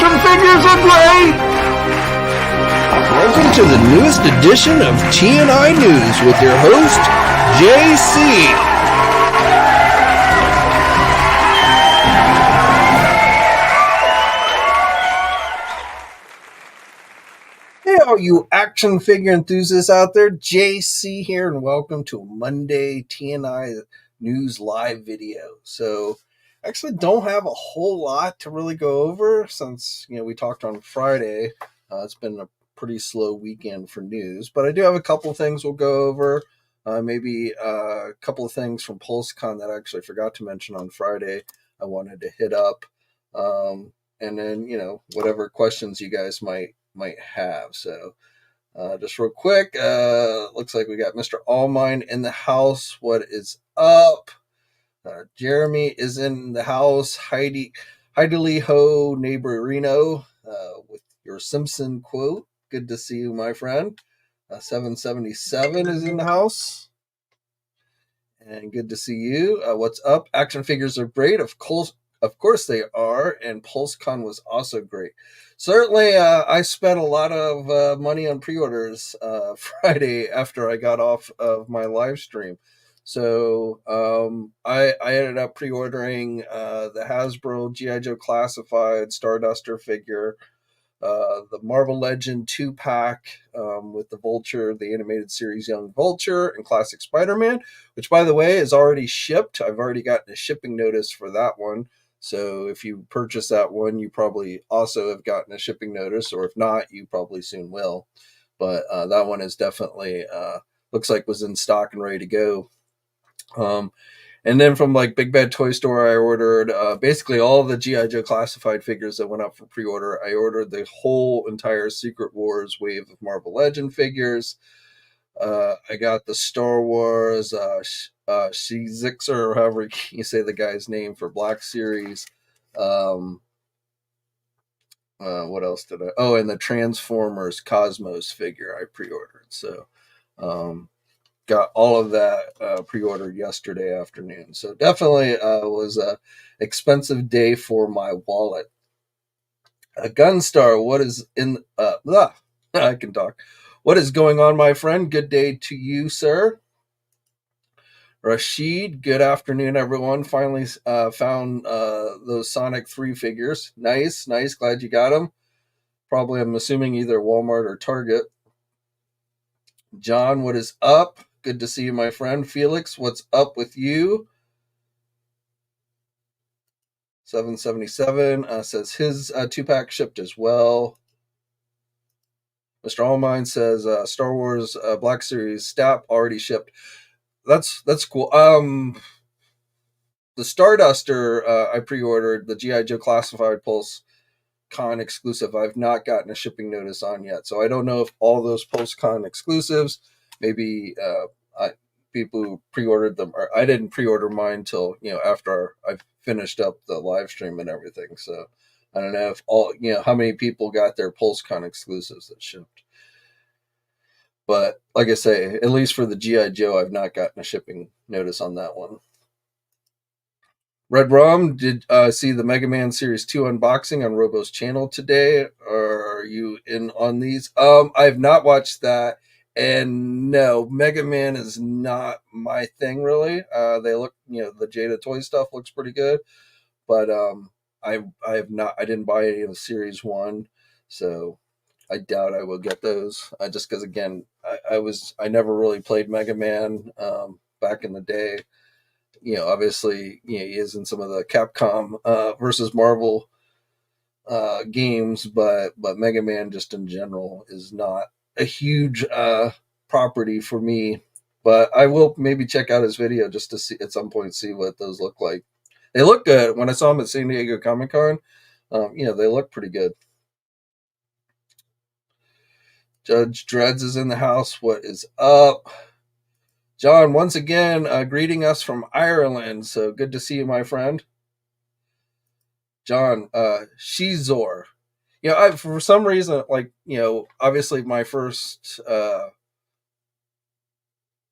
action figures are great! Welcome to the newest edition of TNInews with your host, JC. Hey, all you action figure enthusiasts out there, JC here, and welcome to a Monday TNI News live video. So, actually don't have a whole lot to really go over since, we talked on Friday. It's been a pretty slow weekend for news, but I do have a couple of things we'll go over. Maybe a couple of things from PulseCon that I actually forgot to mention on Friday I wanted to hit up. And then, whatever questions you guys might have. So just real quick, looks like we got Mr. Allmine in the house. What is up? Jeremy is in the house. Heidi Lee Ho Neighborino with your Simpson quote. Good to see you, my friend. 777 is in the house. And good to see you. What's up? Action figures are great. Of course they are. And PulseCon was also great. Certainly, I spent a lot of money on pre-orders Friday after I got off of my live stream. So I ended up pre-ordering the Hasbro G.I. Joe Classified Starduster figure, the Marvel Legend 2-pack with the Vulture, the animated series Young Vulture, and Classic Spider-Man, which, by the way, is already shipped. I've already gotten a shipping notice for that one. So if you purchase that one, you probably also have gotten a shipping notice, or if not, you probably soon will. But that one is definitely, looks like was in stock and ready to go. And then from Big Bad Toy Store, I ordered basically all the G.I. Joe Classified figures that went up for pre-order. I ordered the whole entire Secret Wars wave of Marvel Legend figures. I got the Star Wars Shizixer, or however you say the guy's name, for Black Series. What else did I? Oh, and the Transformers Cosmos figure I pre-ordered. So got all of that pre-ordered yesterday afternoon. So definitely was a expensive day for my wallet. Gunstar, what is in... I can talk. What is going on, my friend? Good day to you, sir. Rashid, good afternoon, everyone. Finally found those Sonic 3 figures. Nice. Glad you got them. Probably, I'm assuming, either Walmart or Target. John, what is up? Good to see you, my friend. Felix, what's up with you? 777 says his 2-pack shipped as well. Mr. Allmine says Star Wars Black Series Stap already shipped. That's cool. The Starduster I pre-ordered, the G.I. Joe Classified PulseCon exclusive, I've not gotten a shipping notice on yet. So I don't know if all those PulseCon exclusives, maybe people who pre-ordered them, or I didn't pre-order mine till after I finished up the live stream and everything. So I don't know if how many people got their PulseCon exclusives that shipped. But like I say, at least for the G.I. Joe, I've not gotten a shipping notice on that one. Red Rum, did see the Mega Man Series 2 unboxing on Robo's channel today? Or are you in on these? I've not watched that. And no, Mega Man is not my thing, really. They look, the Jada Toy stuff looks pretty good. But I didn't buy any of the Series 1. So I doubt I will get those. Just because, again, I never really played Mega Man back in the day. Obviously, he is in some of the Capcom versus Marvel games, but Mega Man just in general is not a huge property for me. But I will maybe check out his video just to see at some point, see what those look like. They look good. When I saw him at San Diego Comic-Con, they look pretty good. Judge Dreads is in the house. What is up? John, once again, greeting us from Ireland. So good to see you, my friend. John, Shizor. For some reason, obviously my first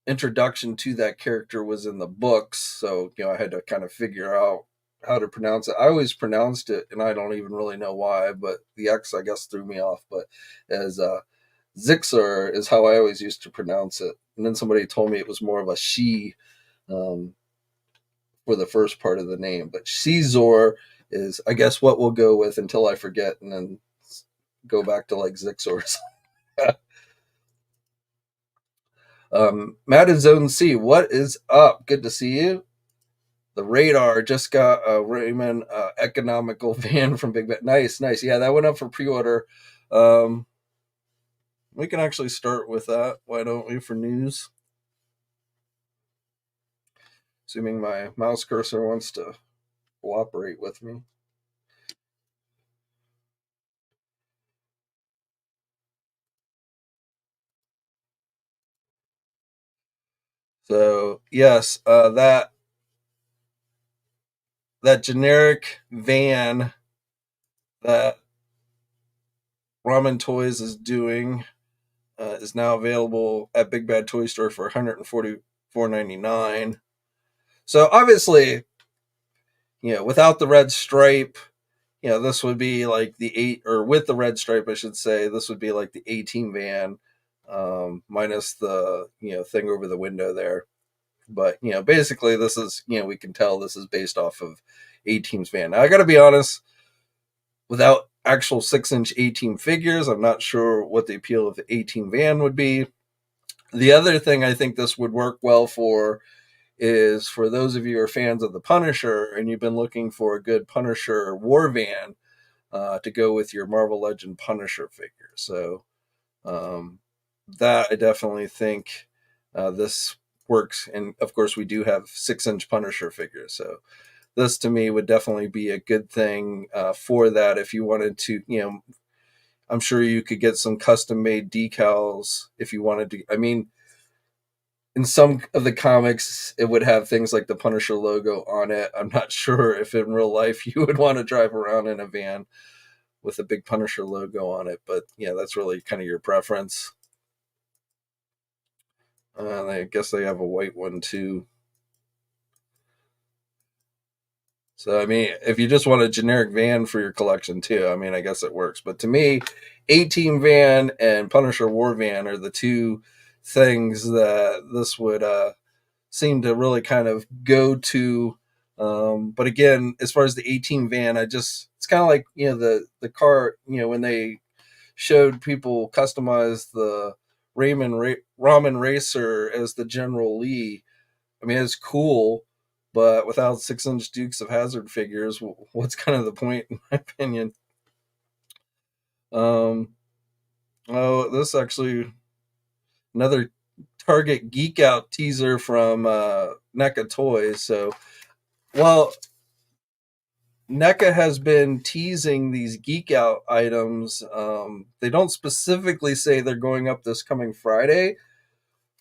introduction to that character was in the books. So, I had to kind of figure out how to pronounce it. I always pronounced it, and I don't even really know why, but the X, I guess, threw me off. But as Zixer is how I always used to pronounce it. And then somebody told me it was more of a she um, for the first part of the name. But Caesar is, I guess, what we'll go with until I forget and then go back to like Zixor. Matt in Zone C, what is up? Good to see you. The Radar just got a Ramen economical van from Big Bet. Nice, nice. Yeah, that went up for pre-order. Um, we can actually start with that. Why don't we for news? Assuming my mouse cursor wants to cooperate with me. So yes, that generic van that Ramen Toys is doing is now available at Big Bad Toy Store for $144.99. So obviously, without the red stripe, this would be like the eight, or with the red stripe, I should say, this would be like the A-Team van, minus the thing over the window there. But basically, this is we can tell this is based off of A-Team's van. Now I got to be honest, without actual 6-inch A-Team figures, I'm not sure what the appeal of the A-Team van would be. The other thing I think this would work well for is for those of you who are fans of the Punisher and you've been looking for a good Punisher war van to go with your Marvel Legend Punisher figure. So that I definitely think this works. And of course, we do have 6-inch Punisher figures. So this to me would definitely be a good thing for that. If you wanted to, I'm sure you could get some custom made decals if you wanted to. I mean, in some of the comics, it would have things like the Punisher logo on it. I'm not sure if in real life you would want to drive around in a van with a big Punisher logo on it, but that's really kind of your preference. I guess they have a white one too. So I mean, if you just want a generic van for your collection too, I mean, I guess it works. But to me, A-Team van and Punisher War van are the two things that this would seem to really kind of go to. But again, as far as the A-Team van, it's kind of like the car. When they showed people customize the Ramen Racer as the General Lee. I mean, it's cool, but without 6-inch Dukes of Hazzard figures, what's kind of the point, in my opinion? Um, oh, this actually another Target Geek-Out teaser from NECA Toys. So, well, NECA has been teasing these Geek-Out items. They don't specifically say they're going up this coming Friday,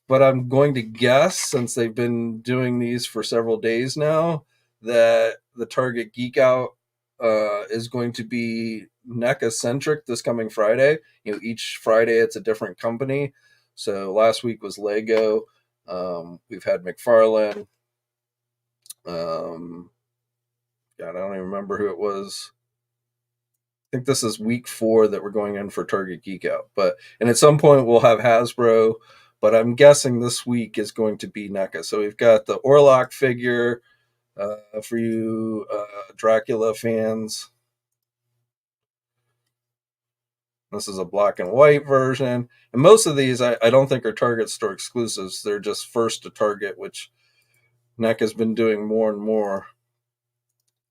but I'm going to guess, since they've been doing these for several days now, that the Target Geek Out is going to be NECA centric this coming Friday. Each Friday it's a different company. So last week was Lego. We've had McFarlane. God, I don't even remember who it was. I think this is week 4 that we're going in for Target Geek Out. And at some point we'll have Hasbro, but I'm guessing this week is going to be NECA. So we've got the Orlok figure for you Dracula fans. This is a black and white version. And most of these I don't think are Target store exclusives. They're just first to Target, which NECA's been doing more and more.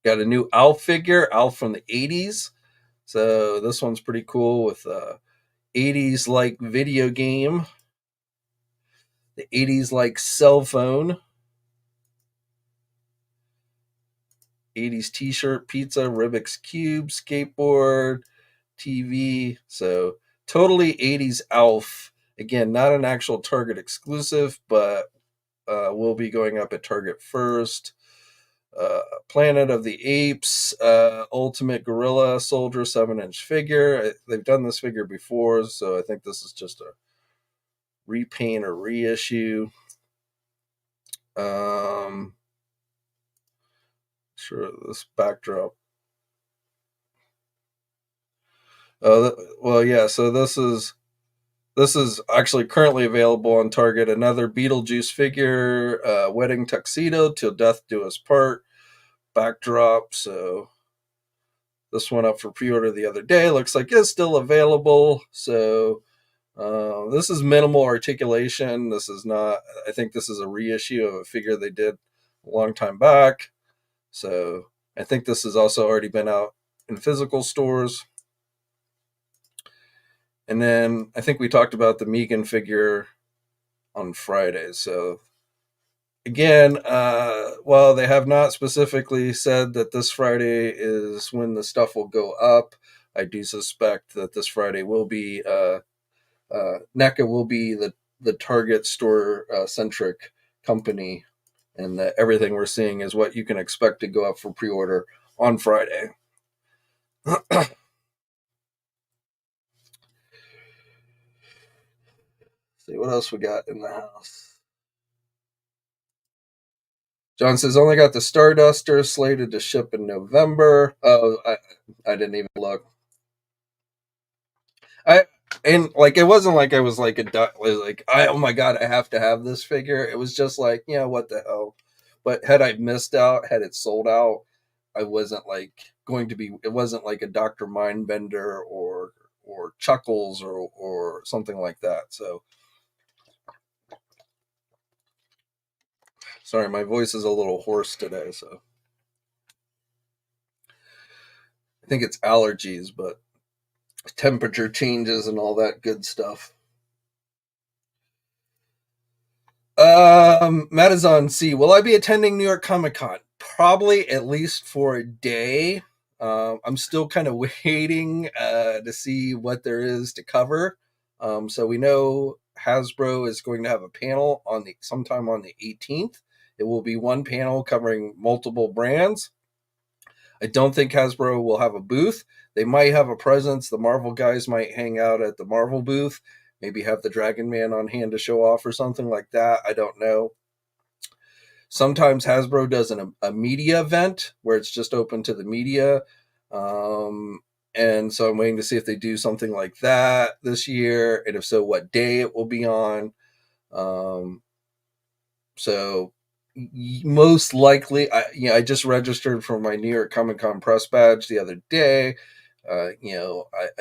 Got a new Alf figure, Alf from the 80s. So this one's pretty cool with 80s like video game, the 80s like cell phone, 80s t-shirt, pizza, Rubik's Cube, skateboard, TV. So totally 80s Alf. Again, not an actual Target exclusive, but will be going up at Target first. Planet of the Apes, Ultimate Gorilla Soldier 7-inch figure. They've done this figure before, so I think this is just a repaint or reissue. Sure, this backdrop. Well, yeah. So this is actually currently available on Target. Another Beetlejuice figure, wedding tuxedo, till death do us part backdrop. So this one up for pre-order the other day. Looks like it's still available. So this is minimal articulation. This is not. I think this is a reissue of a figure they did a long time back. So I think this has also already been out in physical stores. And then I think we talked about the Megan figure on Friday. So again, well, they have not specifically said that this Friday is when the stuff will go up. I do suspect that this Friday will be NECA will be the Target store centric company, and that everything we're seeing is what you can expect to go up for pre-order on Friday. See what else we got in the house. John says only got the Starduster slated to ship in November. Oh, I didn't even look. I and like it wasn't like I was like like I oh my god I have to have this figure. It was just like yeah what the hell. But had I missed out, had it sold out, I wasn't like going to be. It wasn't like a Doctor Mindbender or Chuckles or something like that. So sorry, my voice is a little hoarse today. So I think it's allergies, but temperature changes and all that good stuff. Madison C. Will I be attending New York Comic Con? Probably at least for a day. I'm still kind of waiting to see what there is to cover. So we know Hasbro is going to have a panel on the sometime on the 18th. It will be one panel covering multiple brands. I don't think Hasbro will have a booth. They might have a presence. The Marvel guys might hang out at the Marvel booth, maybe have the Dragon Man on hand to show off or something like that. I don't know. Sometimes Hasbro does a media event where it's just open to the media. Um, and so I'm waiting to see if they do something like that this year. And if so, what day it will be on. Um, so most likely, I just registered for my New York Comic Con press badge the other day. I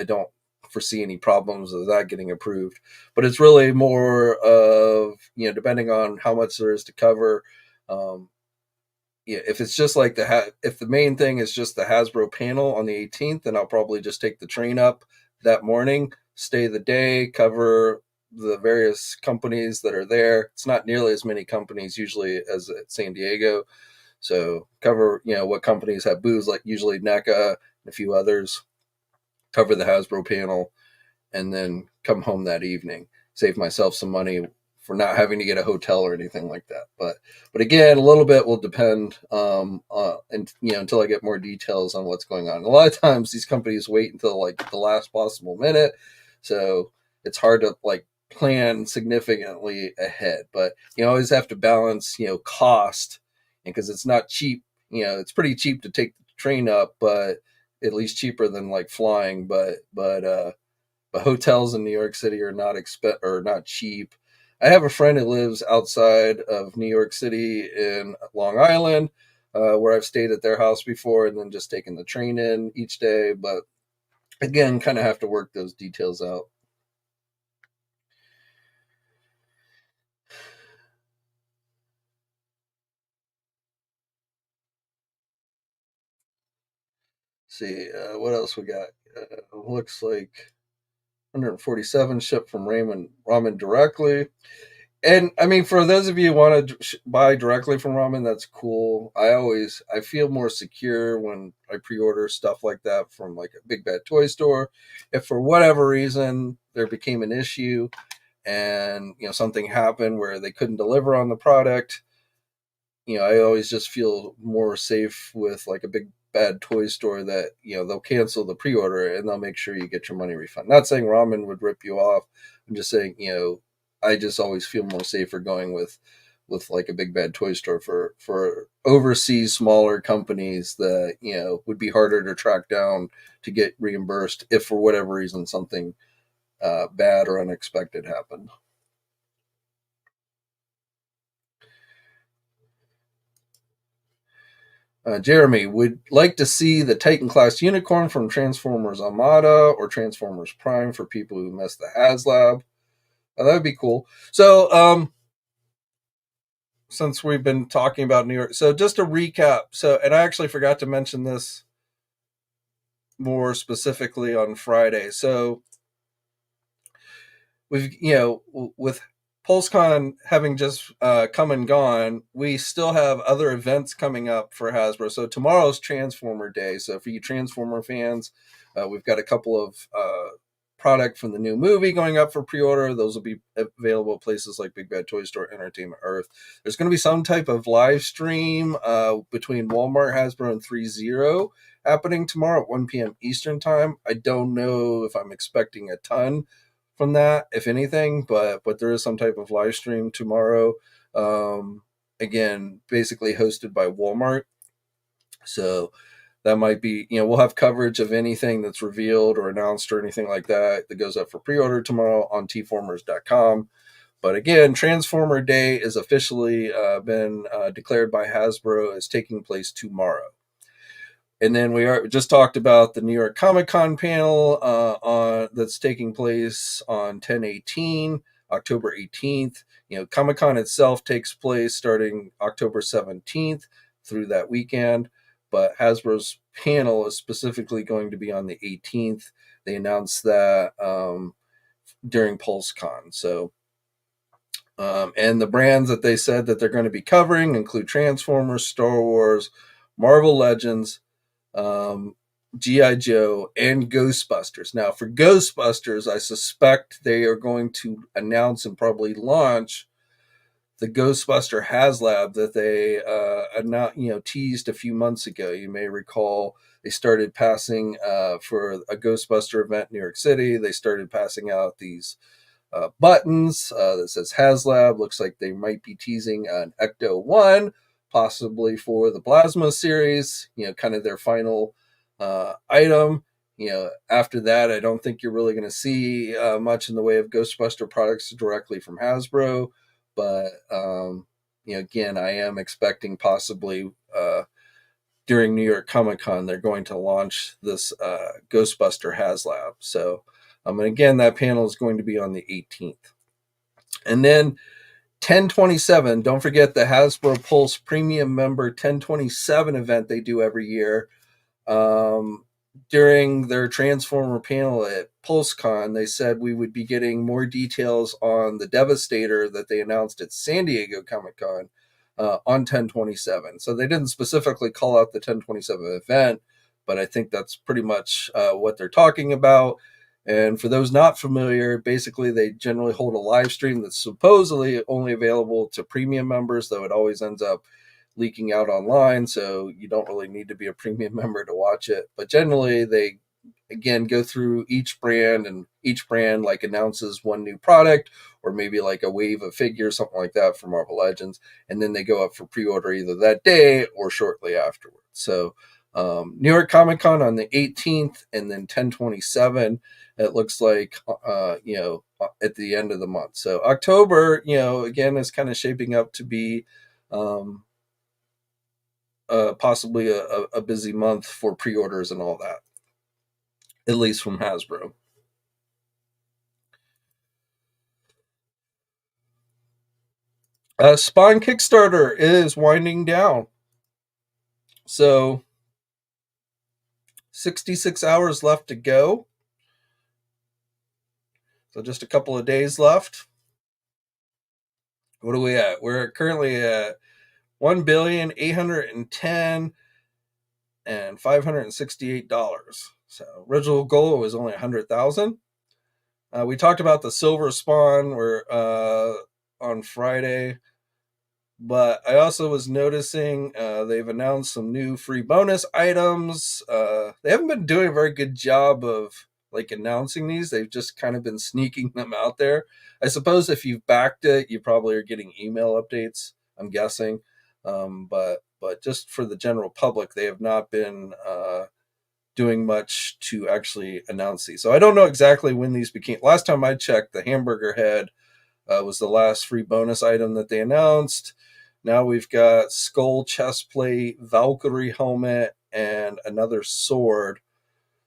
don't foresee any problems with that getting approved, but it's really more of depending on how much there is to cover. Um, yeah, if it's just like if the main thing is just the Hasbro panel on the 18th, then I'll probably just take the train up that morning, stay the day, cover the various companies that are there. It's not nearly as many companies usually as at San Diego, so cover what companies have booths like usually NECA and a few others. Cover the Hasbro panel, and then come home that evening. Save myself some money for not having to get a hotel or anything like that. But again, a little bit will depend, and until I get more details on what's going on. A lot of times, these companies wait until like the last possible minute, so it's hard to like plan significantly ahead. But you always have to balance, cost, and because it's not cheap. It's pretty cheap to take the train up, but at least cheaper than like flying. But hotels in New York City are not cheap. I have a friend who lives outside of New York City in Long Island, where I've stayed at their house before, and then just taken the train in each day. But again, kind of have to work those details out. See what else we got. Looks like 147 shipped from Ramen directly. And I mean, for those of you who want to buy directly from Ramen, that's cool. I feel more secure when I pre-order stuff like that from like a big bad toy store. If for whatever reason there became an issue and something happened where they couldn't deliver on the product, I always just feel more safe with like a big bad toy store that they'll cancel the pre-order and they'll make sure you get your money refunded. Not saying Ramen would rip you off. I'm just saying I just always feel more safer going with with like a big bad toy store for overseas smaller companies that would be harder to track down to get reimbursed if for whatever reason something bad or unexpected happened. Jeremy would like to see the Titan class unicorn from Transformers Armada or Transformers Prime for people who missed the HasLab. That would be cool. So, since we've been talking about New York, so just to recap. So, and I actually forgot to mention this more specifically on Friday. So, we've with PulseCon having just come and gone, we still have other events coming up for Hasbro. So tomorrow's Transformer Day. So for you Transformer fans, we've got a couple of product from the new movie going up for pre-order. Those will be available at places like Big Bad Toy Store, Entertainment Earth. There's going to be some type of live stream between Walmart, Hasbro, and 3.0 happening tomorrow at 1 p.m. Eastern time. I don't know if I'm expecting a ton from that, if anything, but there is some type of live stream tomorrow. Again, basically hosted by Walmart. So that might be, we'll have coverage of anything that's revealed or announced or anything like that goes up for pre-order tomorrow on tformers.com. But again, Transformer Day is officially been declared by Hasbro as taking place tomorrow. And then we just talked about the New York Comic Con panel that's taking place on 10/18, October 18th. Comic Con itself takes place starting October 17th through that weekend, but Hasbro's panel is specifically going to be on the 18th. They announced that during PulseCon. So, and the brands that they said that they're going to be covering include Transformers, Star Wars, Marvel Legends, G.I. Joe, and Ghostbusters. Now, for Ghostbusters, I suspect they are going to announce and probably launch the Ghostbuster HasLab that they teased a few months ago. You may recall they started passing for a Ghostbuster event in New York City. They started passing out these buttons that says HasLab. Looks like they might be teasing an Ecto 1, possibly for the Plasma series, kind of their final item. After that, I don't think you're really going to see much in the way of Ghostbuster products directly from Hasbro. But, again, I am expecting possibly during New York Comic Con, they're going to launch this Ghostbuster HasLab. So, and again, that panel is going to be on the 18th. And then 10/27, don't forget the Hasbro Pulse Premium Member 10/27 event they do every year. During their Transformer panel at PulseCon, they said we would be getting more details on the Devastator that they announced at San Diego Comic-Con on 10/27. So they didn't specifically call out the 10/27 event, but I think that's pretty much what they're talking about. And for those not familiar, basically they generally hold a live stream that's supposedly only available to premium members, though it always ends up leaking out online, so you don't really need to be a premium member to watch it. But generally they again go through each brand, and each brand like announces one new product or maybe like a wave of figures, something like that for Marvel Legends, and then they go up for pre-order either that day or shortly afterwards. So New York Comic Con on the 18th, and then 10/27 it looks like at the end of the month. So October again is kind of shaping up to be possibly a busy month for pre-orders and all that, at least from Hasbro. Spawn Kickstarter is winding down. So 66 hours left to go. So just a couple of days left. What are we at? We're currently at 1,810,000 and $568. So original goal was only 100,000. We talked about the Silver Spawn on Friday, but I also was noticing they've announced some new free bonus items. They haven't been doing a very good job of like announcing these. They've just kind of been sneaking them out there. I suppose if you've backed it, you probably are getting email updates I'm guessing. But just for the general public, they have not been doing much to actually announce these. So I don't know exactly when these became. Last time I checked, the hamburger head was the last free bonus item that they announced. Now we've got skull chest plate, Valkyrie helmet, and another sword.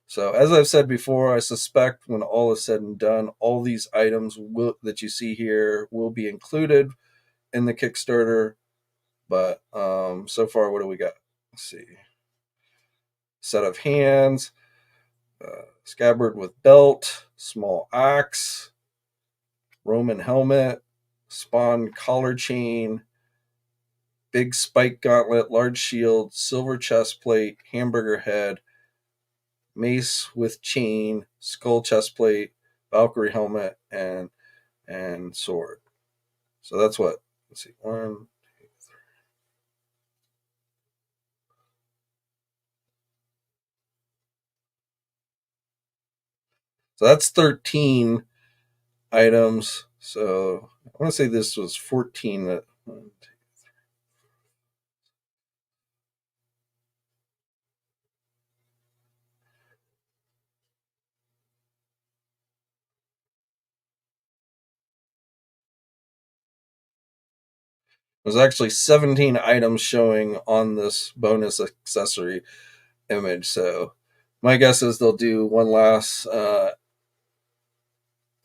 So as I've said before, I suspect when all is said and done, all these items that you see here will be included in the Kickstarter. But so far, what do we got? Let's see. Set of hands, scabbard with belt, small axe, Roman helmet, spawn collar chain, big spike gauntlet, large shield, silver chest plate, hamburger head, mace with chain, skull chest plate, Valkyrie helmet, and sword. So that's what. Let's see, 1, 2, 3. So that's 13 items. So I want to say this was 14. That there's actually 17 items showing on this bonus accessory image. So my guess is they'll do one last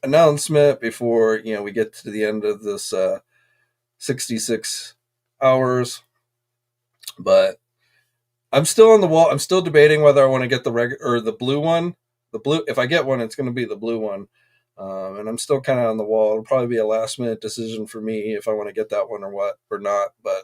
announcement before we get to the end of this 66 hours. But I'm still on the wall. I'm still debating whether I want to get the or the blue one. The blue, if I get one, it's going to be the blue one. And I'm still kind of on the wall. It'll probably be a last minute decision for me if I want to get that one or not. But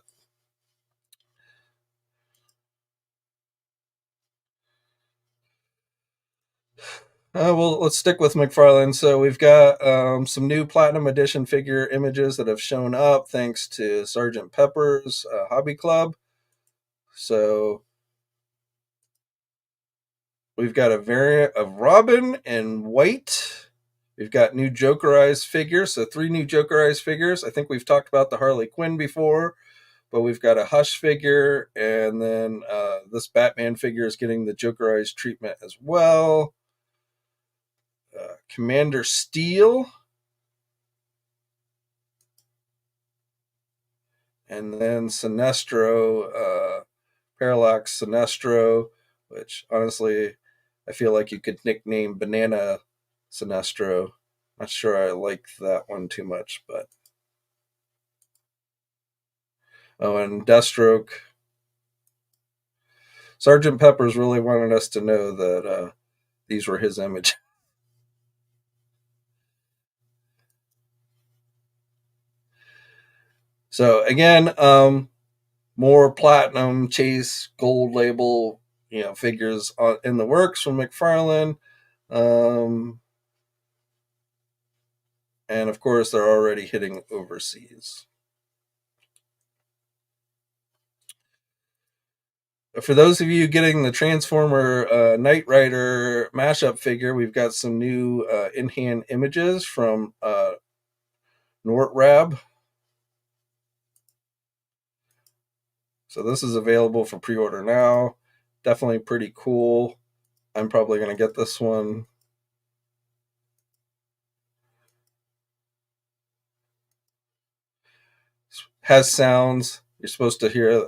well, let's stick with McFarlane. So we've got some new Platinum Edition figure images that have shown up thanks to Sergeant Pepper's Hobby Club. So we've got a variant of Robin in white. We've got new Jokerized figures. So 3 new Jokerized figures. I think we've talked about the Harley Quinn before, but we've got a Hush figure, and then this Batman figure is getting the Jokerized treatment as well. Commander Steel, and then Sinestro, Parallax Sinestro, which honestly I feel like you could nickname Banana Sinestro. Not sure I like that one too much, but oh, and Deathstroke. Sergeant Pepper's really wanted us to know that these were his image. So again, more platinum chase gold label figures in the works from McFarlane. Um, and of course, they're already hitting overseas. For those of you getting the Transformer Knight Rider mashup figure, we've got some new in-hand images from Nortrab. So this is available for pre-order now. Definitely pretty cool. I'm probably going to get this one. Has sounds. You're supposed to hear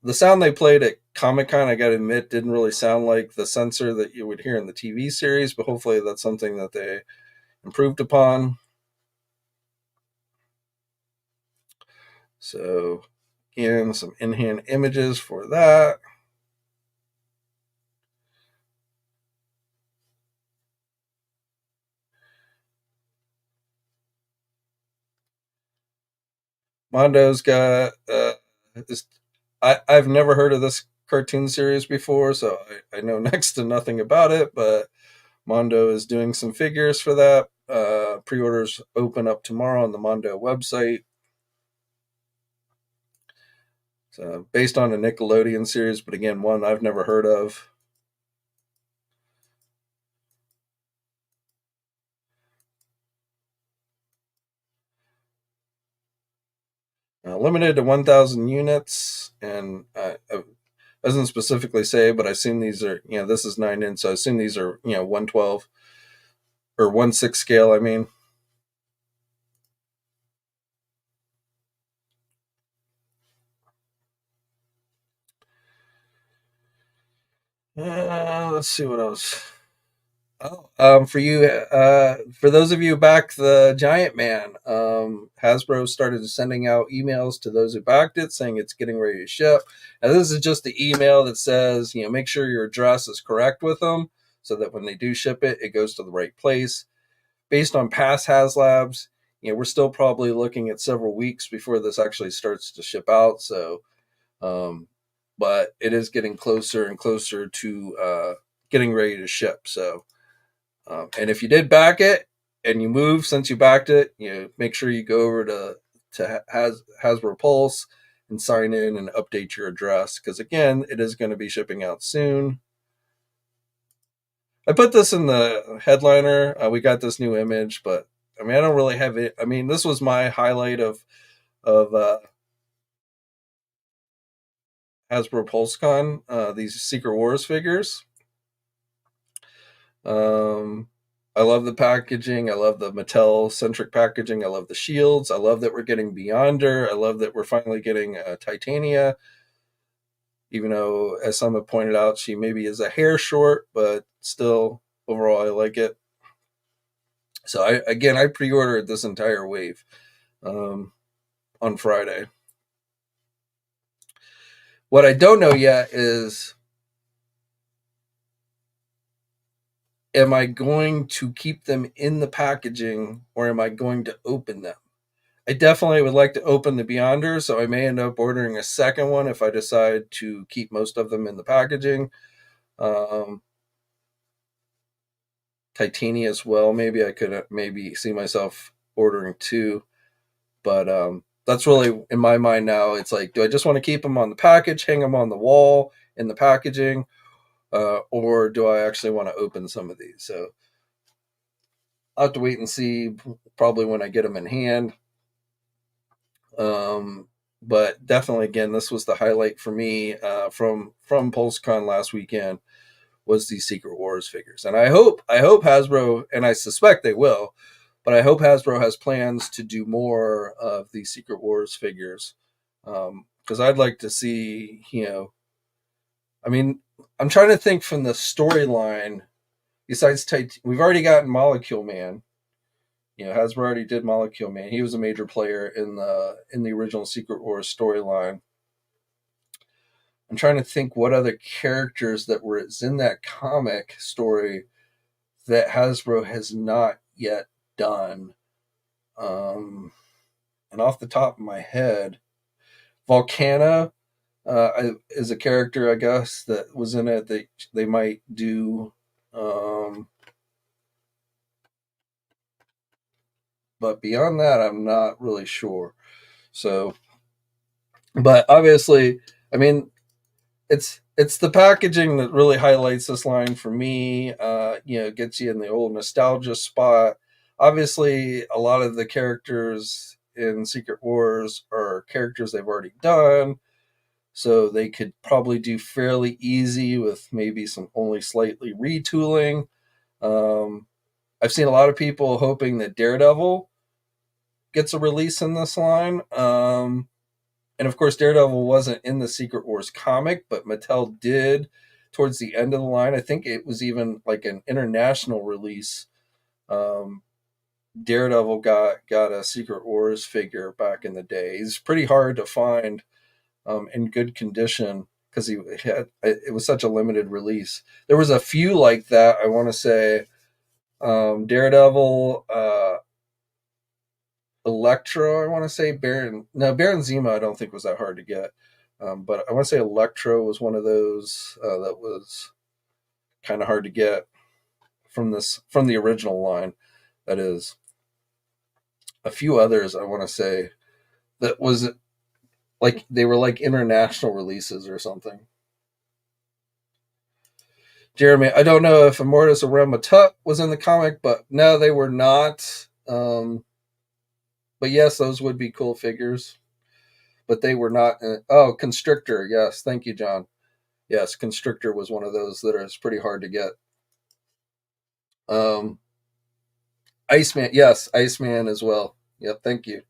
the sound they played at Comic-Con. I got to admit, didn't really sound like the censor that you would hear in the TV series, but hopefully that's something that they improved upon. So again, some in-hand images for that. Mondo's got this. I've never heard of this cartoon series before, so I know next to nothing about it. But Mondo is doing some figures for that. Pre-orders open up tomorrow on the Mondo website. So based on a Nickelodeon series, but again, one I've never heard of. limited to 1,000 units, and it doesn't specifically say, but I assume these are, this is 9 inch, so I assume these are, 112 or 1/6 scale. I mean, let's see what else. Oh, for those of you who backed the Giant Man, Hasbro started sending out emails to those who backed it saying it's getting ready to ship. And this is just the email that says, make sure your address is correct with them so that when they do ship it, it goes to the right place. Based on past HasLabs, we're still probably looking at several weeks before this actually starts to ship out. So, but it is getting closer and closer to getting ready to ship. So, and if you did back it and you move since you backed it, make sure you go over to Hasbro Pulse and sign in and update your address, because again, it is going to be shipping out soon. I put this in the headliner. We got this new image, but I mean, I don't really have it. I mean, this was my highlight of Hasbro PulseCon. These Secret Wars figures. I love the packaging. I love the Mattel centric packaging. I love the shields. I love that we're getting Beyonder. I love that we're finally getting Titania. Even though, as some have pointed out, she maybe is a hair short, but still, overall, I like it. So I pre-ordered this entire wave on Friday. What I don't know yet is, am I going to keep them in the packaging or am I going to open them? I definitely would like to open the Beyonder, so I may end up ordering a second one if I decide to keep most of them in the packaging. Titania as well. Maybe I could maybe see myself ordering two, but that's really in my mind now. It's like, do I just want to keep them on the package, hang them on the wall in the packaging, or do I actually want to open some of these? So I'll have to wait and see. Probably when I get them in hand. But definitely, again, this was the highlight for me from PulseCon last weekend, was these Secret Wars figures, and I hope Hasbro, and I suspect they will, but I hope Hasbro has plans to do more of these Secret Wars figures, because I'd like to see, I mean, I'm trying to think from the storyline. Besides, we've already gotten Molecule Man. Hasbro already did Molecule Man. He was a major player in the original Secret Wars storyline. I'm trying to think what other characters that were in that comic story that Hasbro has not yet done. And off the top of my head, Volcana is a character, I guess, that was in it that they might do. But beyond that, I'm not really sure. So, but obviously, I mean, it's the packaging that really highlights this line for me. Gets you in the old nostalgia spot. Obviously, a lot of the characters in Secret Wars are characters they've already done, so they could probably do fairly easy with maybe some only slightly retooling. I've seen a lot of people hoping that Daredevil gets a release in this line. And of course, Daredevil wasn't in the Secret Wars comic, but Mattel did towards the end of the line. I think it was even like an international release. Daredevil got a Secret Wars figure back in the day. He's pretty hard to find in good condition because it was such a limited release. There was a few like that. I want to say Daredevil. Electro, I want to say Baron Zemo, I don't think was that hard to get, but I want to say Electro was one of those that was kind of hard to get from the original line. That is, a few others I want to say that was like they were like international releases or something. Jeremy, I don't know if Immortus or Ramatut was in the comic, but no, they were not. But yes, those would be cool figures. but they were not. Oh, Constrictor. Yes, thank you, John. Yes, Constrictor was one of those that is pretty hard to get. Um, Iceman. Yes, Iceman as well. Yep, thank you.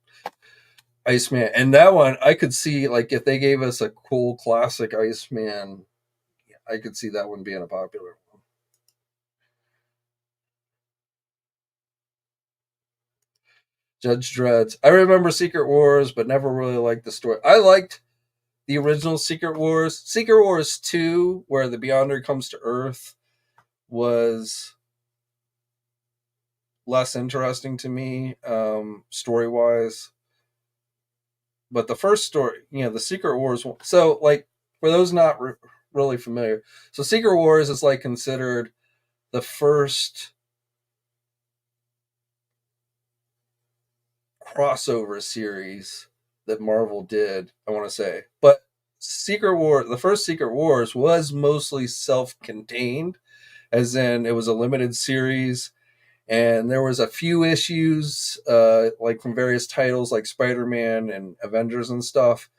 Iceman. And that one, I could see, like, if they gave us a cool classic Iceman, I could see that one being a popular one. Judge Dredd's. I remember Secret Wars, but never really liked the story. I liked the original Secret Wars. Secret Wars 2, where the Beyonder comes to Earth, was less interesting to me, story wise. But the first story, the Secret Wars. So, like, for those not really familiar, so Secret Wars is like considered the first crossover series that Marvel did, I want to say. But the first Secret Wars was mostly self-contained, as in it was a limited series, and there was a few issues, like from various titles like Spider-Man and Avengers and stuff.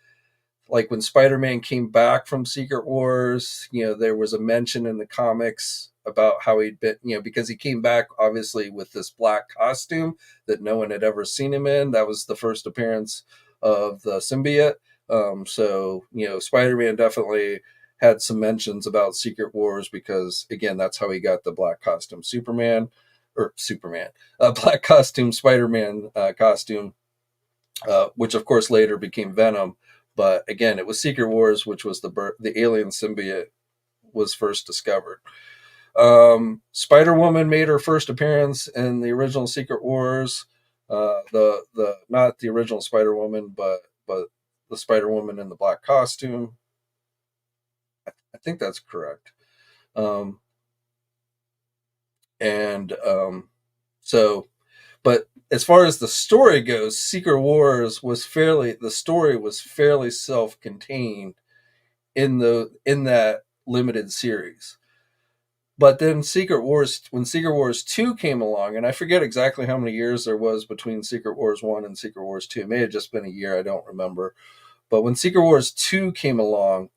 Like when Spider-Man came back from Secret Wars, there was a mention in the comics about how he'd been, because he came back obviously with this black costume that no one had ever seen him in. That was the first appearance of the symbiote. So, Spider-Man definitely had some mentions about Secret Wars because, again, that's how he got the black costume black costume Spider-Man costume, which of course later became Venom. But again, it was Secret Wars, which was the alien symbiote was first discovered. Spider Woman made her first appearance in the original Secret Wars. The not the original Spider Woman, but the Spider Woman in the black costume. I think that's correct. Um, and so, but as far as the story goes, Secret Wars the story was fairly self-contained in that limited series. But then when Secret Wars 2 came along, and I forget exactly how many years there was between Secret Wars 1 and Secret Wars 2. It may have just been a year, I don't remember. But when Secret Wars 2 came along,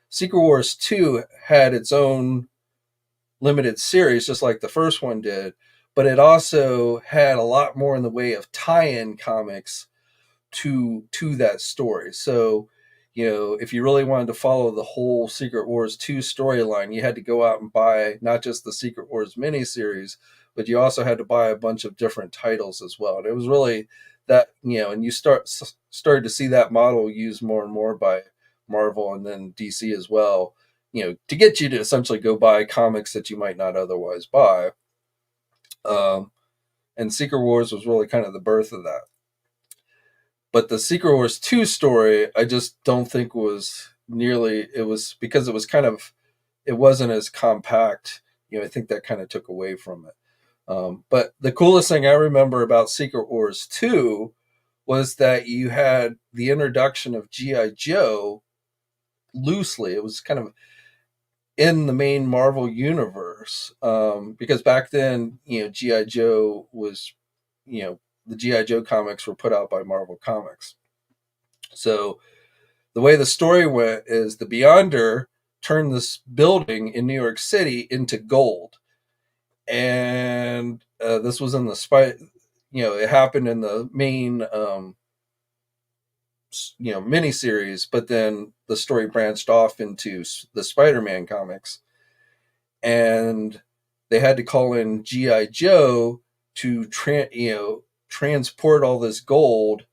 Secret Wars 2 had its own limited series, just like the first one did, but it also had a lot more in the way of tie-in comics to that story. So, if you really wanted to follow the whole Secret Wars 2 storyline, you had to go out and buy not just the Secret Wars miniseries, but you also had to buy a bunch of different titles as well. And it was really that, and you started to see that model used more and more by Marvel and then DC as well, to get you to essentially go buy comics that you might not otherwise buy. And Secret Wars was really kind of the birth of that. But the Secret Wars 2 story, I just don't think it was because it wasn't as compact. I think that kind of took away from it. But the coolest thing I remember about Secret Wars 2 was that you had the introduction of G.I. Joe loosely. It was kind of in the main Marvel universe, because back then, G.I. Joe was, the G.I. Joe comics were put out by Marvel Comics. So the way the story went is the Beyonder turned this building in New York City into gold. And this was in it happened in the main, miniseries, but then the story branched off into the Spider-Man comics. And they had to call in G.I. Joe to transport all this gold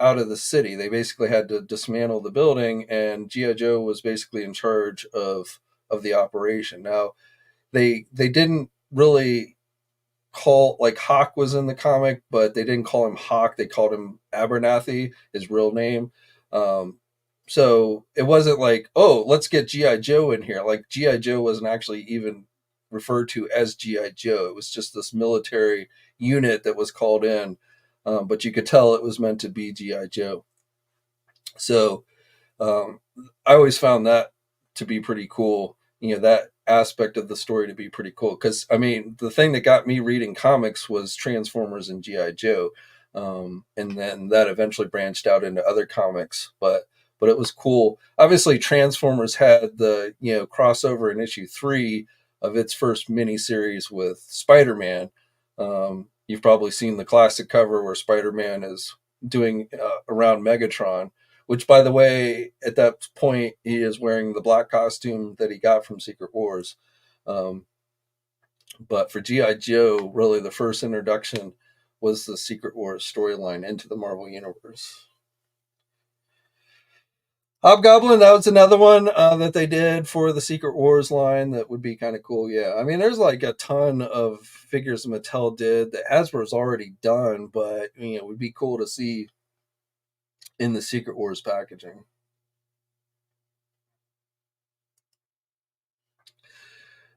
out of the city. They basically had to dismantle the building, and G.I. Joe was basically in charge of the operation. Now, they didn't really call, like, Hawk was in the comic, but they didn't call him Hawk. They called him Abernathy, his real name. So it wasn't like, oh, let's get G.I. Joe in here. Like, G.I. Joe wasn't actually even referred to as G.I. Joe. It was just this military unit that was called in. But you could tell it was meant to be G.I. Joe. So I always found that to be pretty cool. That aspect of the story to be pretty cool. Because, I mean, the thing that got me reading comics was Transformers and G.I. Joe. And then that eventually branched out into other comics. But but it was cool. Obviously, Transformers had the crossover in issue 3 of its first miniseries with Spider-Man. You've probably seen the classic cover where Spider-Man is doing around Megatron, which, by the way, at that point, he is wearing the black costume that he got from Secret Wars. Um, but for G.I. Joe, really the first introduction was the Secret Wars storyline into the Marvel Universe. Hobgoblin, that was another one that they did for the Secret Wars line that would be kind of cool. Yeah, I mean, there's like a ton of figures Mattel did that Hasbro's already done, but it would be cool to see in the Secret Wars packaging.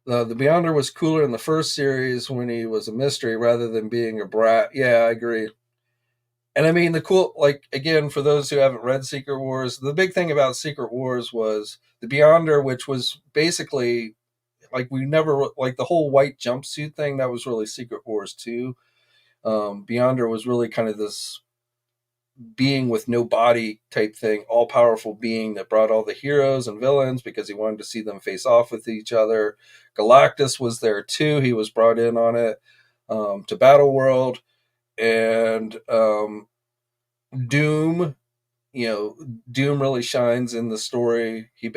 The Beyonder was cooler in the first series when he was a mystery rather than being a brat. Yeah, I agree. And I mean, the cool, like, again, for those who haven't read Secret Wars, the big thing about Secret Wars was the Beyonder, which was basically like we never, like the whole white jumpsuit thing, that was really Secret Wars 2. Beyonder was really kind of this being with no body type thing, all powerful being that brought all the heroes and villains because he wanted to see them face off with each other. Galactus was there too. He was brought in on it to Battle World. And Doom, Doom really shines in the story. He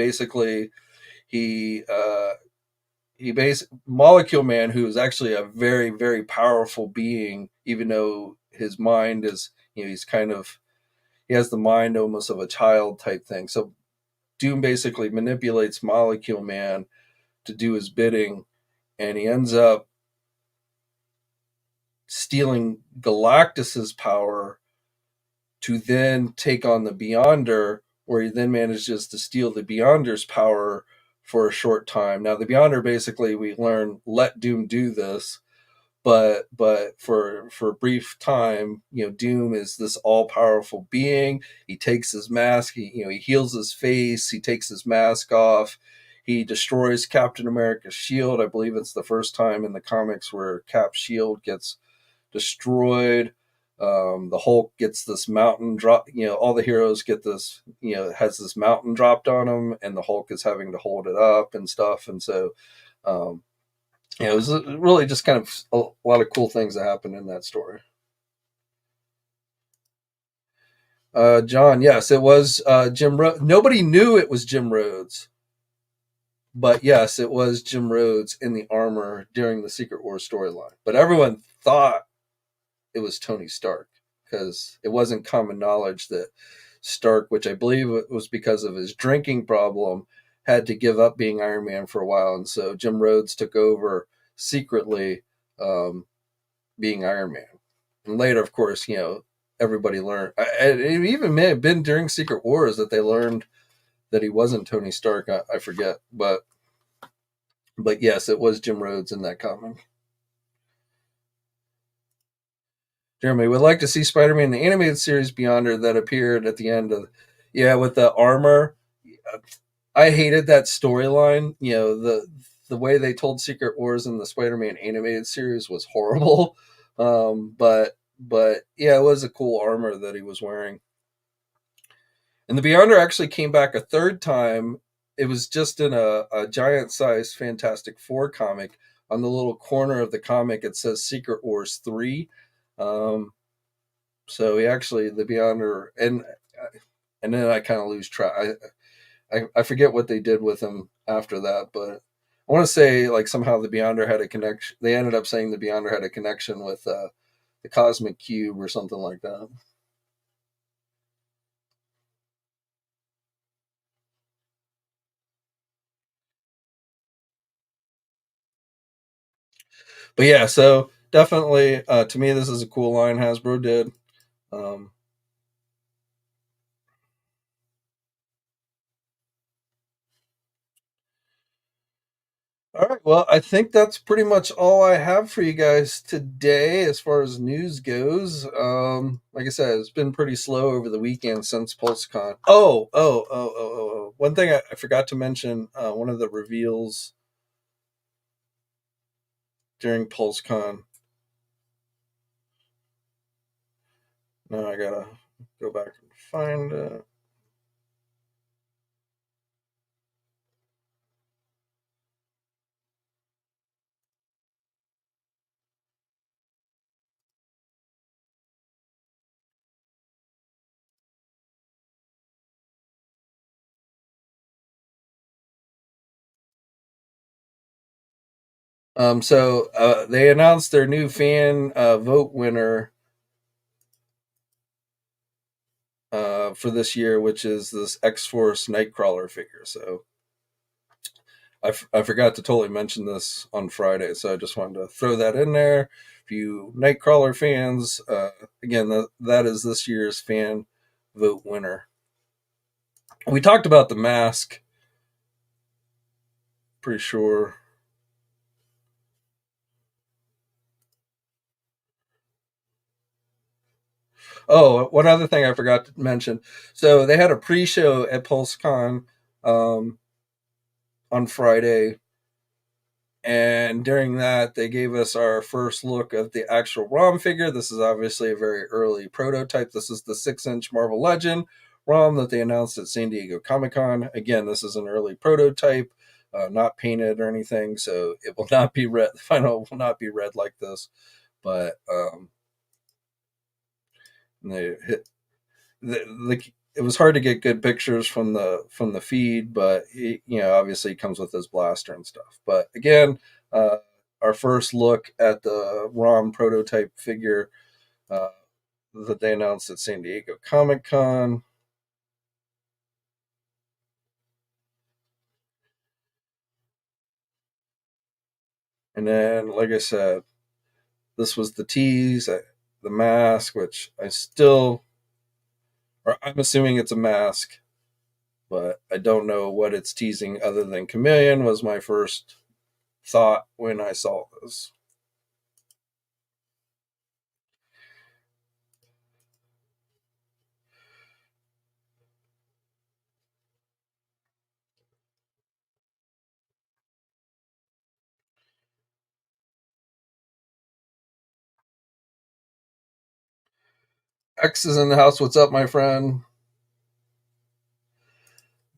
Molecule Man, who is actually a very, very powerful being, even though his mind is, he's kind of, he has the mind almost of a child type thing. So Doom basically manipulates Molecule Man to do his bidding, and he ends up stealing Galactus's power to then take on the Beyonder, where he then manages to steal the Beyonder's power for a short time. Now, the Beyonder basically, we learn, let Doom do this, but for a brief time, Doom is this all powerful being. He takes his mask, he heals his face, he takes his mask off. He destroys Captain America's shield. I believe it's the first time in the comics where Cap's shield gets destroyed. The Hulk gets this mountain drop. All the heroes get this. Has this mountain dropped on them, and the Hulk is having to hold it up and stuff. And so, it was really just kind of a lot of cool things that happened in that story. John, yes, it was Jim Rhodes. Nobody knew it was Jim Rhodes, but yes, it was Jim Rhodes in the armor during the Secret Wars storyline. But everyone thought it was Tony Stark because it wasn't common knowledge that Stark, which I believe it was because of his drinking problem, had to give up being Iron Man for a while, and so Jim Rhodes took over secretly, being Iron Man. And later, of course, everybody learned. It even may have been during Secret Wars that they learned that he wasn't Tony Stark. I forget, but yes, it was Jim Rhodes in that comic. Jeremy would like to see Spider-Man the animated series Beyonder that appeared at the end of, yeah, with the armor. I hated that storyline. The way they told Secret Wars in the Spider-Man animated series was horrible. But yeah, it was a cool armor that he was wearing. And the Beyonder actually came back a third time. It was just in a giant sized Fantastic Four comic. On the little corner of the comic, it says Secret Wars 3. Um, so he actually, the Beyonder, and then I kind of lose track. I forget what they did with him after that, but I want to say like somehow the Beyonder had a connection. They ended up saying the Beyonder had a connection with the Cosmic Cube or something like that. But yeah, so definitely to me this is a cool line Hasbro did. Um, all right, well, I think that's pretty much all I have for you guys today as far as news goes. Like I said, it's been pretty slow over the weekend since PulseCon. Oh. One thing I forgot to mention, one of the reveals during PulseCon. Now I gotta go back and find it. So they announced their new fan vote winner for this year, which is this X-Force Nightcrawler figure. So I forgot to totally mention this on Friday, so I just wanted to throw that in there. If you Nightcrawler fans, again, that is this year's fan vote winner. We talked about the mask, pretty sure. Oh, one other thing I forgot to mention. So they had a pre-show at PulseCon um, on Friday, and during that, they gave us our first look of the actual ROM figure. This is obviously a very early prototype. This is the 6-inch Marvel Legend ROM that they announced at San Diego Comic Con. Again, this is an early prototype, not painted or anything, so it will not be red. The final will not be red like this, but they hit the it was hard to get good pictures from the feed, but he, obviously comes with his blaster and stuff. But again, uh, our first look at the ROM prototype figure uh, that they announced at San Diego Comic Con. And then, like I said, this was the tease, the mask, which I'm assuming it's a mask, but I don't know what it's teasing other than chameleon was my first thought when I saw this. X is in the house. What's up, my friend?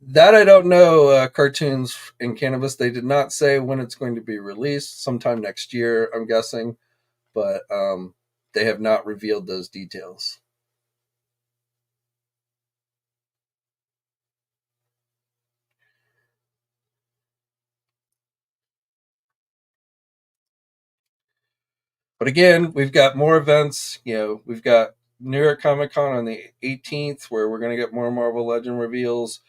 That I don't know. Cartoons in cannabis. They did not say when it's going to be released. Sometime next year, I'm guessing, but they have not revealed those details. But again, we've got more events. We've got New York Comic Con on the 18th, where we're going to get more Marvel Legend reveals,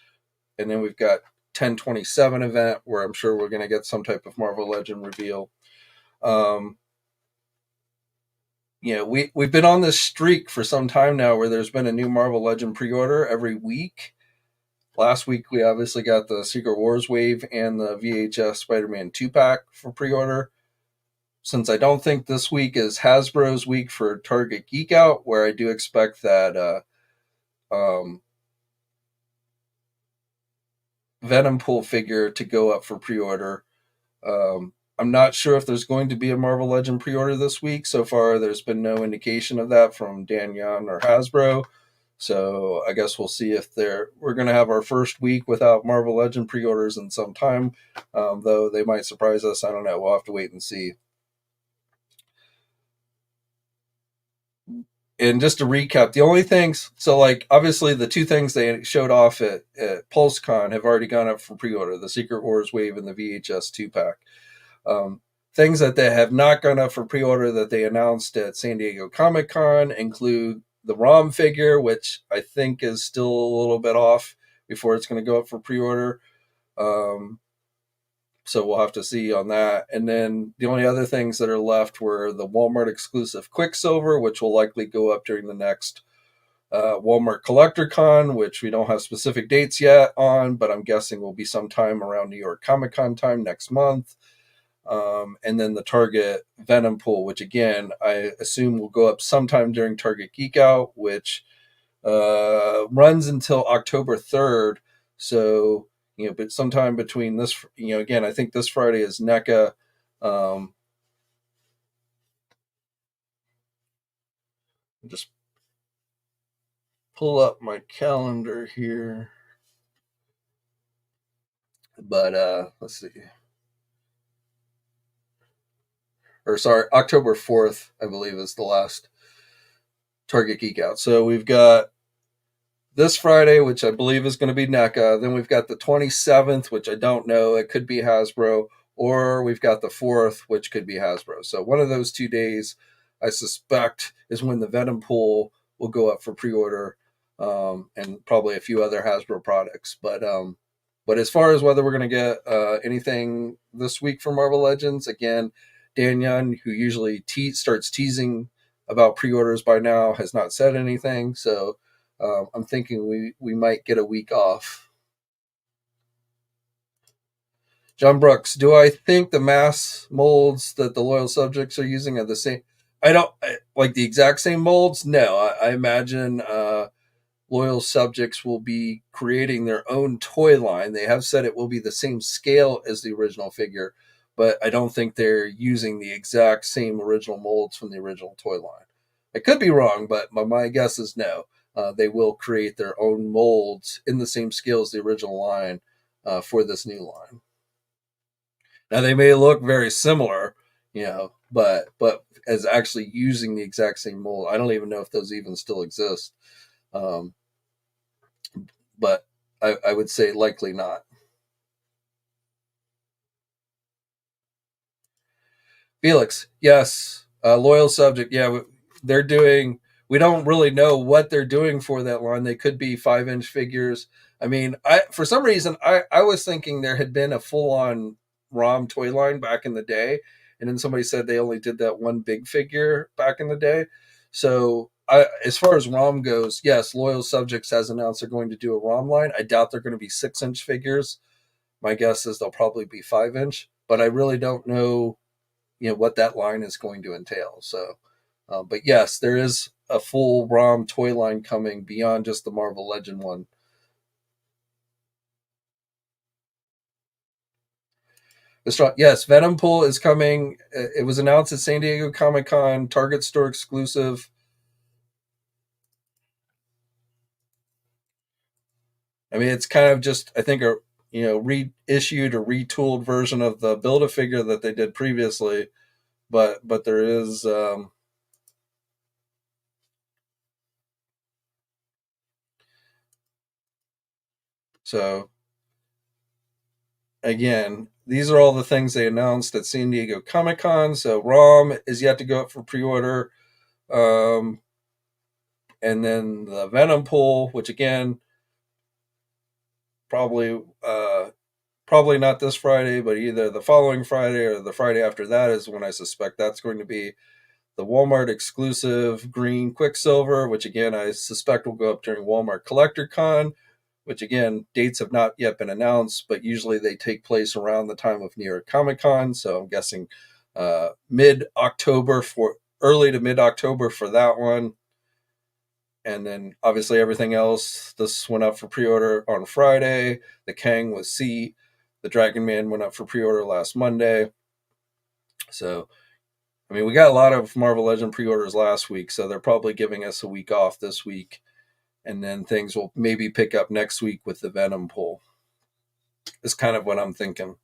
and then we've got 1027 event, where I'm sure we're going to get some type of Marvel Legend reveal. Um, we've been on this streak for some time now where there's been a new Marvel Legend pre-order every week. Last week we obviously got the Secret Wars wave and the VHS Spider-Man 2-pack for pre-order. Since I don't think this week is Hasbro's week for Target Geek-Out, where I do expect that Venom Pool figure to go up for pre-order. I'm not sure if there's going to be a Marvel Legend pre-order this week. So far, there's been no indication of that from Dan Young or Hasbro. So I guess we'll see if we're going to have our first week without Marvel Legend pre-orders in some time. Though they might surprise us. I don't know. We'll have to wait and see. And just to recap, the only things, so like obviously the two things they showed off at PulseCon have already gone up for pre-order: the Secret Wars wave and the VHS 2-pack. Um, Things that they have not gone up for pre-order that they announced at San Diego Comic Con include the ROM figure, which I think is still a little bit off before it's going to go up for pre-order. Um, so we'll have to see on that. And then the only other things that are left were the Walmart exclusive Quicksilver, which will likely go up during the next Walmart Collector Con, which we don't have specific dates yet on, but I'm guessing will be sometime around New York Comic Con time next month. And then the Target Venom Pool, which again I assume will go up sometime during Target Geek Out, which runs until October 3rd. So but sometime between this, again, I think this Friday is NECA. Um, just pull up my calendar here, but let's see, or sorry, October 4th, I believe, is the last Target Geek Out. So we've got this Friday, which I believe is going to be NECA. Then we've got the 27th, which I don't know. It could be Hasbro, or we've got the 4th, which could be Hasbro. So one of those 2 days, I suspect, is when the Venom Pool will go up for pre-order, and probably a few other Hasbro products. But as far as whether we're going to get anything this week for Marvel Legends, again, Dan Young, who usually starts teasing about pre-orders by now, has not said anything. So I'm thinking we might get a week off. John Brooks, do I think the mass molds that the loyal subjects are using are the same? I don't like the exact same molds. No, I imagine loyal subjects will be creating their own toy line. They have said it will be the same scale as the original figure, but I don't think they're using the exact same original molds from the original toy line. I could be wrong, but my guess is no. They will create their own molds in the same scale as the original line for this new line. Now they may look very similar, but as actually using the exact same mold, I don't even know if those even still exist. But I would say likely not. Felix, yes, loyal subject. Yeah, they're doing. We don't really know what they're doing for that line. They could be 5-inch figures. I mean, for some reason I was thinking there had been a full-on ROM toy line back in the day, and then somebody said they only did that one big figure back in the day. So as far as ROM goes, yes, Loyal Subjects has announced they're going to do a ROM line. I doubt they're going to be 6-inch figures. My guess is they'll probably be 5-inch, but I really don't know, what that line is going to entail. So, but yes, there is a full ROM toy line coming beyond just the Marvel Legend one. Yes, Venom Pool is coming. It was announced at San Diego Comic-Con, Target store exclusive. I mean, it's kind of just, I think, a reissued or retooled version of the Build-A-Figure that they did previously, but there is so again, these are all the things they announced at San Diego Comic-Con. So ROM is yet to go up for pre-order. And then the Venom Pool, which again, probably not this Friday, but either the following Friday or the Friday after that is when I suspect that's going to be the Walmart exclusive green Quicksilver, which again I suspect will go up during Walmart Collector Con, which again, dates have not yet been announced, but usually they take place around the time of New York Comic Con. So I'm guessing mid-October early to mid-October for that one. And then obviously everything else, this went up for pre-order on Friday. The Kang with C. The Dragon Man went up for pre-order last Monday. So, I mean, we got a lot of Marvel Legend pre-orders last week, so they're probably giving us a week off this week. And then things will maybe pick up next week with the Venom Pool. Is kind of what I'm thinking.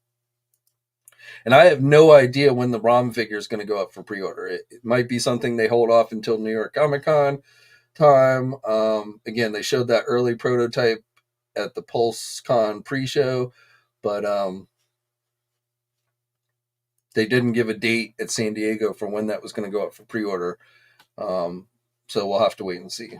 And I have no idea when the ROM figure is going to go up for pre-order. It might be something they hold off until New York Comic Con time. Again, they showed that early prototype at the PulseCon pre-show, but they didn't give a date at San Diego for when that was going to go up for pre-order. So we'll have to wait and see.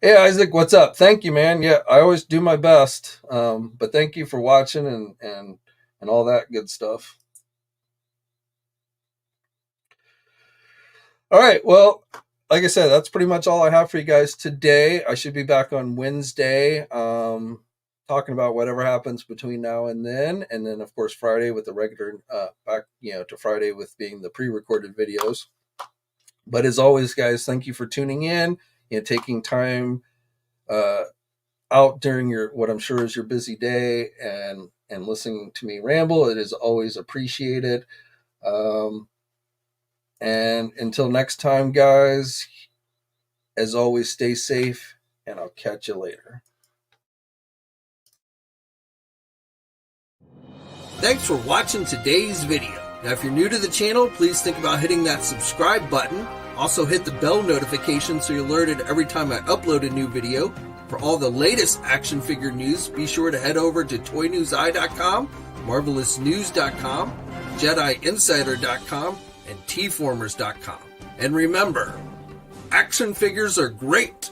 Hey Isaac, what's up? Thank you, man. Yeah, I always do my best. But thank you for watching and all that good stuff. All right, well, like I said, that's pretty much all I have for you guys today. I should be back on Wednesday, talking about whatever happens between now and then of course Friday with the regular back, to Friday with being the pre-recorded videos. But as always, guys, thank you for tuning in and taking time out during your what I'm sure is your busy day and listening to me ramble. It is always appreciated. And until next time, guys, as always, stay safe, and I'll catch you later. Thanks for watching today's video. Now, if you're new to the channel, please think about hitting that subscribe button. Also hit the bell notification so you're alerted every time I upload a new video. For all the latest action figure news, be sure to head over to ToyNewsEye.com, MarvelousNews.com, JediInsider.com, and TFormers.com. And remember, action figures are great,